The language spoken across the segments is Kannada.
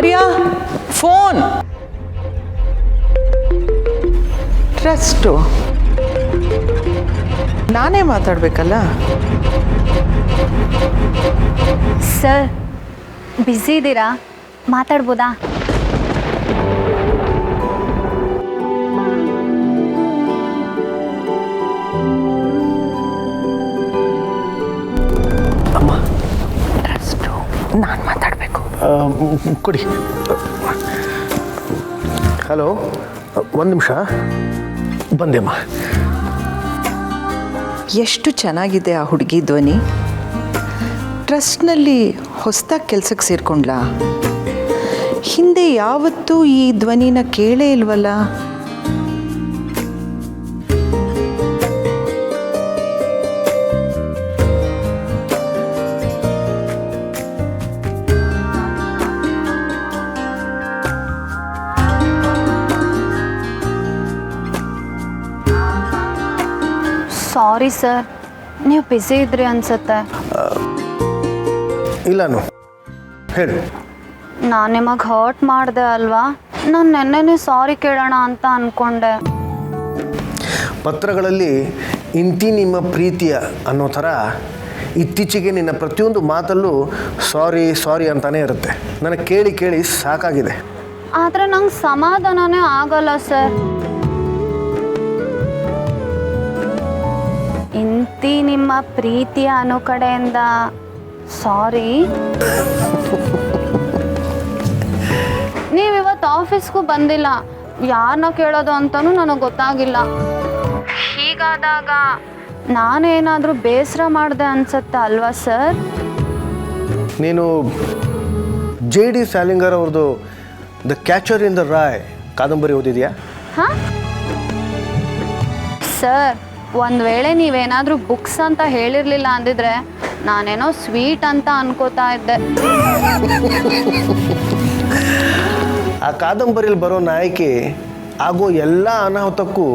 ಆರ್ಯ ಫೋನ್. ಟ್ರಸ್ಟು ನಾನೇ ಮಾತಾಡಬೇಕಲ್ಲ. ಸರ್ ಬ್ಯುಸಿ ಇದ್ದೀರಾ, ಮಾತಾಡ್ಬೋದಾ? ಅಮ್ಮ ಟ್ರಸ್ಟು ನಾನು ಮಾತಾಡಬೇಕು. ಕೊಡಿ. ಹಲೋ, ಒಂದು ನಿಮಿಷ ಬಂದೆಮ್ಮ. ಎಷ್ಟು ಚೆನ್ನಾಗಿದೆ ಆ ಹುಡುಗಿ ಧ್ವನಿ. ಟ್ರಸ್ಟ್ನಲ್ಲಿ ಹೊಸದಾಗಿ ಕೆಲಸಕ್ಕೆ ಸೇರ್ಕೊಂಡ್ಲಾ? ಹಿಂದೆ ಯಾವತ್ತೂ ಈ ಧ್ವನಿನ ಕೇಳೇ ಇಲ್ವಲ್ಲ. ಸಾರಿ ಸರ್, ನೀವು ಬ್ಯುಸಿ ಇದ್ರಿ ಅನ್ಸುತ್ತೆ. ಇಲ್ಲನು ಹೇಳು. ನಾನು ನಿಮಗೆ ಹರ್ಟ್ ಮಾಡಿದೆ ಅಲ್ವಾ? ನಾನು ನೆನ್ನೆನೇ ಸಾರಿ ಕೇಳೋಣ ಅಂತ ಅಂದ್ಕೊಂಡೆ. ಪತ್ರಗಳಲ್ಲಿ ಇಂತಿ ನಿಮ್ಮ ಪ್ರೀತಿಯ ಅನ್ನೋ ಥರ ಇತ್ತೀಚೆಗೆ ನಿನ್ನ ಪ್ರತಿಯೊಂದು ಮಾತಲ್ಲೂ ಸಾರಿ ಸಾರಿ ಅಂತಾನೆ ಇರುತ್ತೆ. ನನಗೆ ಕೇಳಿ ಕೇಳಿ ಸಾಕಾಗಿದೆ. ಆದರೆ ನಂಗೆ ಸಮಾಧಾನನೇ ಆಗಲ್ಲ ಸರ್. ಇಂತಿ ನಿಮ್ಮ ಪ್ರೀತಿಯ ಅನ್ನೋ ಕಡೆಯಿಂದ ಸಾರಿ. ನೀವಿವತ್ತು ಆಫೀಸ್ಗೂ ಬಂದಿಲ್ಲ, ಯಾರನ್ನ ಕೇಳೋದು ಅಂತಲೂ ನನಗೆ ಗೊತ್ತಾಗಿಲ್ಲ. ಹೀಗಾದಾಗ ನಾನೇನಾದರೂ ಬೇಸರ ಮಾಡಿದೆ ಅನ್ಸುತ್ತೆ ಅಲ್ವಾ ಸರ್? ನೀನು JD ಸ್ಯಾಲಿಂಗರ್ ಅವ್ರದ್ದು The Catcher in the Rye ಕಾದಂಬರಿ ಓದಿದೆಯಾ? ಹಾಂ ಸರ್, ಒಂದು ವೇಳೆ ನೀವೇನಾದರೂ ಬುಕ್ಸ್ ಅಂತ ಹೇಳಿರಲಿಲ್ಲ ಅಂದಿದ್ರೆ ನಾನೇನೋ ಸ್ವೀಟ್ ಅಂತ ಅನ್ಕೋತಾ ಇದ್ದೆ. ಆ ಕಾದಂಬರಿಯಲ್ಲಿ ಬರೋ ನಾಯಕಿ ಆಗೋ ಎಲ್ಲ ಅನಾಹುತಕ್ಕೂ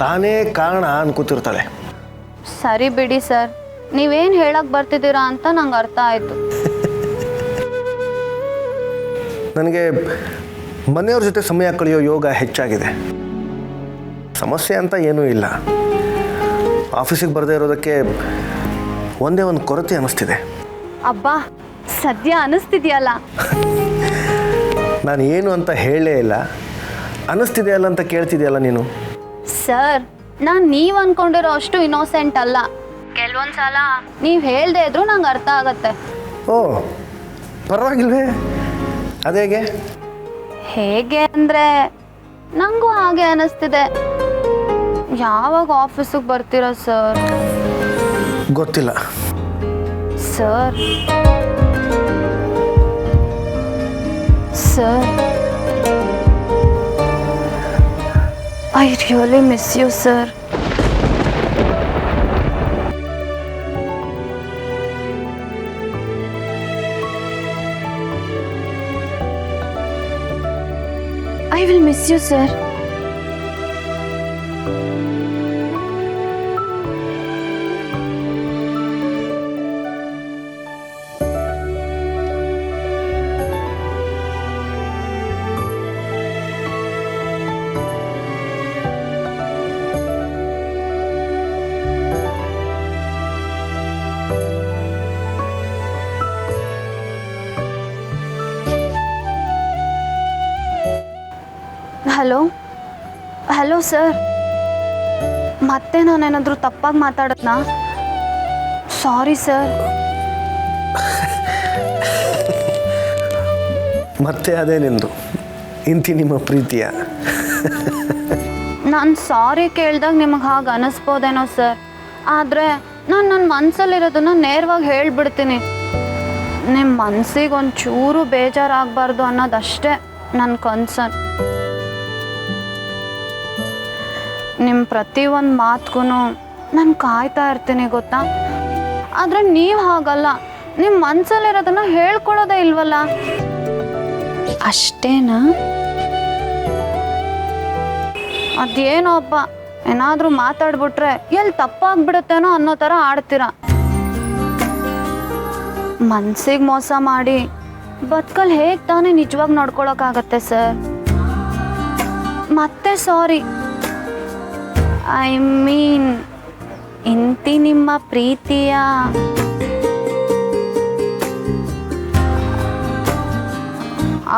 ತಾನೇ ಕಾರಣ ಅನ್ಕೋತಿರ್ತಾಳೆ. ಸರಿ ಬಿಡಿ ಸರ್, ನೀವೇನು ಹೇಳಕ್ಕೆ ಬರ್ತಿದ್ದೀರಾ ಅಂತ ನಂಗೆ ಅರ್ಥ ಆಯಿತು. ನನಗೆ ಮನೆಯವ್ರ ಜೊತೆ ಸಮಯ ಕಳೆಯೋ ಯೋಗ ಹೆಚ್ಚಾಗಿದೆ. ಸಮಸ್ಯೆ ಅಂತ ಏನೂ ಇಲ್ಲ. ಆಫೀಸಿಗೆ ಬರದೇ ಇರೋದಕ್ಕೆ ಒಂದೇ ಒಂದು ಕೊರತೆ ಅನ್ನಿಸ್ತಿದೆ. ಅಬ್ಬಾ, ಸದ್ಯ ಅನ್ನಿಸ್ತಿದೆಯಲ್ಲ. ನಾನು ಏನು ಅಂತ ಹೇಳಲೇ ಇಲ್ಲ, ಅನ್ನಿಸ್ತಿದೆಯಲ್ಲ ಅಂತ ಕೇಳ್ತಿದೆಯಲ್ಲ ನೀನು. ಸರ್, ನಾನು ನೀವು ಅಂದ್ಕೊಂಡಿರೋ ಅಷ್ಟು ಇನ್ನೋಸೆಂಟ್ ಅಲ್ಲ. ಕೆಲವೊಂದು ಸಲ ನೀವು ಹೇಳ್ದೇ ಇದ್ರೂ ನಂಗೆ ಅರ್ಥ ಆಗತ್ತೆ. ಓ, ಪರವಾಗಿಲ್ವೇ? ಅದೇಗೆ? ಹೇಗೆ ಅಂದರೆ ನನಗೂ ಹಾಗೆ ಅನ್ನಿಸ್ತಿದೆ. ಯಾವಾಗ ಆಫೀಸಿಗೆ ಬರ್ತೀರಾ ಸರ್? ಗೊತ್ತಿಲ್ಲ sir. Sir, I really miss you sir. I will miss you, sir. Hello sir, ಮತ್ತೆ ನಾನೇನಾದರೂ ತಪ್ಪಾಗಿ ಮಾತಾಡತ್ನಾ? Sorry sir. ಮತ್ತೆ ಅದೇ ನಿಂದು ಇಂತಿ ನಿಮ್ಮ ಪ್ರೀತಿಯ. ನಾನು ಸಾರಿ ಕೇಳ್ದಾಗ ನಿಮಗೆ ಹಾಗೆ ಅನ್ನಿಸ್ಬೋದೇನೋ ಸರ್, ಆದರೆ ನಾನು ನನ್ನ ಮನಸ್ಸಲ್ಲಿರೋದನ್ನು ನೇರವಾಗಿ ಹೇಳ್ಬಿಡ್ತೀನಿ. ನಿಮ್ಮ ಮನಸ್ಸಿಗೆ ಒಂಚೂರು ಬೇಜಾರಾಗಬಾರ್ದು ಅನ್ನೋದಷ್ಟೇ ನನ್ನ ಕನ್ಸರ್ನ್. ನಿಮ್ಮ ಪ್ರತಿಯೊಂದು ಮಾತುಗೂ ನಾನು ಕಾಯ್ತಾ ಇರ್ತೀನಿ ಗೊತ್ತಾ. ಆದರೆ ನೀವು ಹಾಗಲ್ಲ, ನಿಮ್ಮ ಮನಸ್ಸಲ್ಲಿರೋದನ್ನು ಹೇಳ್ಕೊಳ್ಳೋದೇ ಇಲ್ವಲ್ಲ. ಅಷ್ಟೇನಾ? ಅದೇನೋ ಅಪ್ಪ, ಏನಾದರೂ ಮಾತಾಡ್ಬಿಟ್ರೆ ಎಲ್ಲಿ ತಪ್ಪಾಗ್ಬಿಡುತ್ತೇನೋ ಅನ್ನೋ ಥರ ಆಡ್ತೀರ. ಮನ್ಸಿಗೆ ಮೋಸ ಮಾಡಿ ಬದುಕಲ್ಲಿ ಹೇಗೆ ತಾನೇ ನಿಜವಾಗಿ ನೋಡ್ಕೊಳಕ್ಕಾಗತ್ತೆ ಸರ್? ಮತ್ತೆ ಸಾರಿ, ಐ ಮೀನ್ ಇಂತಿ ನಿಮ್ಮ ಪ್ರೀತಿಯ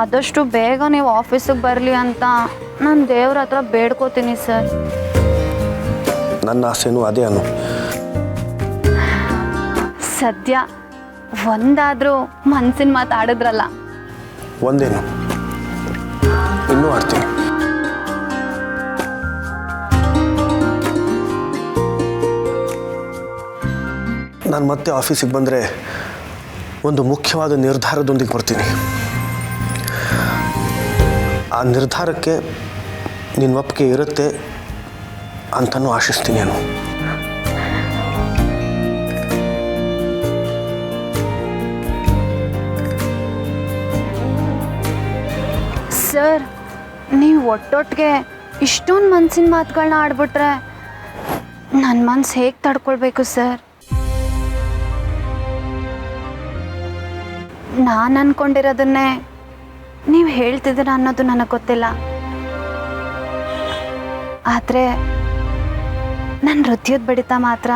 ಆದಷ್ಟು ಬೇಗ ನೀವು ಆಫೀಸಿಗೆ ಬರಲಿ ಅಂತ ನಾನು ದೇವ್ರ ಹತ್ರ ಬೇಡ್ಕೋತೀನಿ ಸರ್. ನನ್ನ ಆಸೆನೂ ಅದೇ ಅನು. ಸದ್ಯ ಒಂದಾದರೂ ಮನ್ಸಿನ ಮಾತಾಡಿದ್ರಲ್ಲ. ಒಂದೇನು, ಇನ್ನೂ ಆಡ್ತೀನಿ. ನಾನು ಮತ್ತೆ ಆಫೀಸಿಗೆ ಬಂದರೆ ಒಂದು ಮುಖ್ಯವಾದ ನಿರ್ಧಾರದೊಂದಿಗೆ ಬರ್ತೀನಿ. ಆ ನಿರ್ಧಾರಕ್ಕೆ ನಿನ್ನ ಒಪ್ಪಿಗೆ ಇರುತ್ತೆ ಅಂತಲೂ ಆಶಿಸ್ತೀನಿ ನಾನು. ಸರ್, ನೀವು ಒಟ್ಟೊಟ್ಟಿಗೆ ಇಷ್ಟೊಂದು ಮನಸ್ಸಿನ ಮಾತುಗಳನ್ನ ಆಡ್ಬಿಟ್ರೆ ನನ್ನ ಮನಸ್ಸು ಹೇಗೆ ತಡ್ಕೊಳ್ಬೇಕು ಸರ್? ನಾನು ಅಂದ್ಕೊಂಡಿರೋದನ್ನೇ ನೀವು ಹೇಳ್ತಿದ್ದೀರ ಅನ್ನೋದು ನನಗೆ ಗೊತ್ತಿಲ್ಲ. ಆದರೆ ನನ್ನ ಹೃದಯದ ಬಡಿತ ಮಾತ್ರ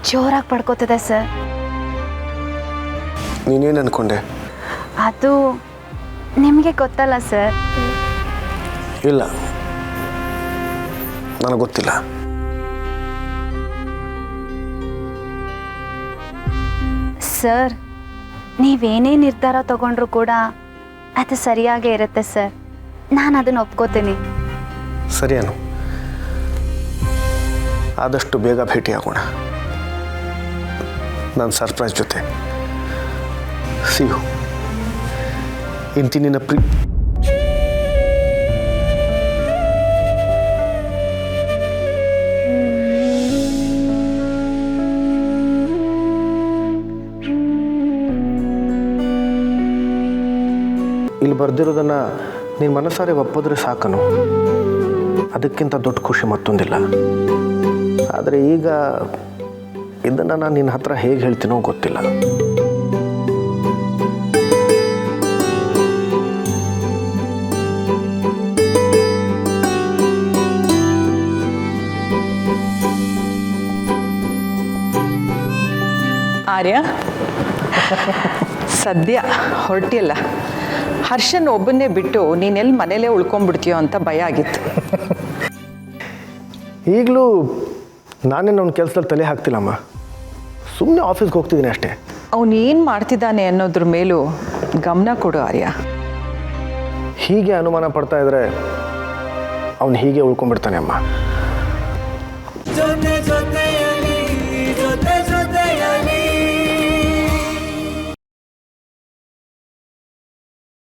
ಜೋರಾಗಿ ಪಡ್ಕೋತಿದೆ ಸರ್. ನೀನೇನು ಅಂದ್ಕೊಂಡೆ? ಅದು ನಿಮಗೆ ಗೊತ್ತಲ್ಲ ಸರ್. ಇಲ್ಲ, ನನಗೆ ಗೊತ್ತಿಲ್ಲ. ಸರ್, ನೀವೇನೇ ನಿರ್ಧಾರ ತಗೊಂಡ್ರೂ ಕೂಡ ಅದು ಸರಿಯಾಗೇ ಇರುತ್ತೆ ಸರ್. ನಾನು ಅದನ್ನು ಒಪ್ಕೋತೀನಿ. ಸರಿಯಾನು, ಆದಷ್ಟು ಬೇಗ ಭೇಟಿಯಾಗೋಣ ನನ್ನ ಸರ್ಪ್ರೈಸ್ ಜೊತೆ. ಸಿಯು ಇಂತಿ ನಿನ್ನ ಇಲ್ಲಿ ಬರ್ದಿರೋದನ್ನು ನೀನು ಮನಸಾರೆ ಒಪ್ಪಿದ್ರೆ ಸಾಕನು. ಅದಕ್ಕಿಂತ ದೊಡ್ಡ ಖುಷಿ ಮತ್ತೊಂದಿಲ್ಲ. ಆದರೆ ಈಗ ಇದನ್ನು ನಾನು ನಿನ್ನ ಹತ್ರ ಹೇಗೆ ಹೇಳ್ತೀನೋ ಗೊತ್ತಿಲ್ಲ. ಆರ್ಯ, ಸದ್ಯ ಹೊರಟಿಯಲ್ಲ. ಹರ್ಷನ್ ಒಬ್ಬನ್ನೇ ಬಿಟ್ಟು ನೀನೆಲ್ಲಿ ಮನೇಲೇ ಉಳ್ಕೊಂಡ್ಬಿಡ್ತೀಯೋ ಅಂತ ಭಯ ಆಗಿತ್ತು. ಈಗಲೂ ನಾನೇನು ಅವ್ನ ಕೆಲಸದಲ್ಲಿ ತಲೆ ಹಾಕ್ತಿಲ್ಲಮ್ಮ. ಸುಮ್ಮನೆ ಆಫೀಸ್ಗೆ ಹೋಗ್ತಿದ್ದೀನಿ ಅಷ್ಟೇ. ಅವನು ಏನು ಮಾಡ್ತಿದ್ದಾನೆ ಅನ್ನೋದ್ರ ಮೇಲೂ ಗಮನ ಕೊಡು ಆರ್ಯ. ಹೀಗೆ ಅನುಮಾನ ಪಡ್ತಾ ಇದ್ರೆ ಅವನು ಹೀಗೆ ಉಳ್ಕೊಂಡ್ಬಿಡ್ತಾನೆ ಅಮ್ಮ.